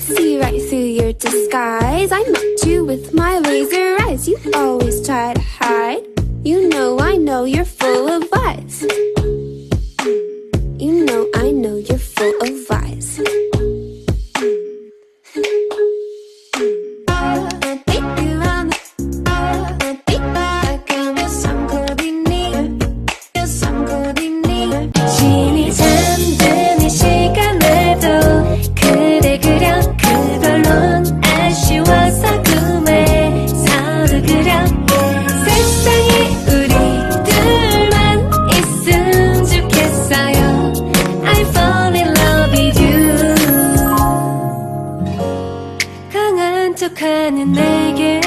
see right through your disguise. I met you with my laser eyes. You always try to hide. You know I know you're full of lies. You know I know you're full of lies. 신이 잠든 이 시간에도 그대 그려 그걸론 아쉬워서 꿈에 서로 그려 세상에 우리들만 있음 좋겠어요. I fall in love with you. 강한 척하는 내게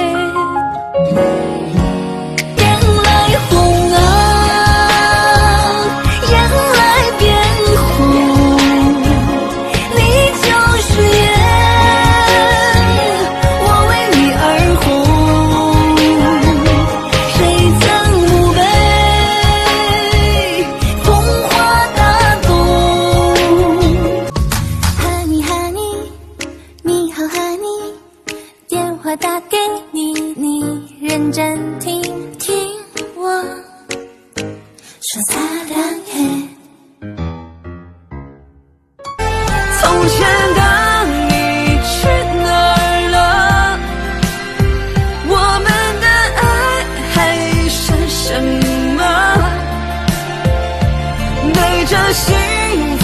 打给你，你认真听听我说사랑해。从前的你去哪儿了？我们的爱还剩什么？对着幸福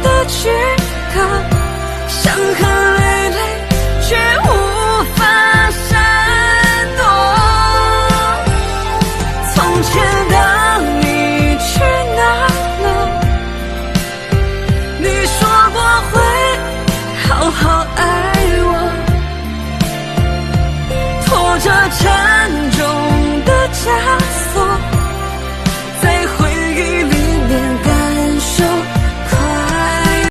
的躯壳，伤痕累累，却无法闪躲。从前的你去哪了？你说过会好好爱我，拖着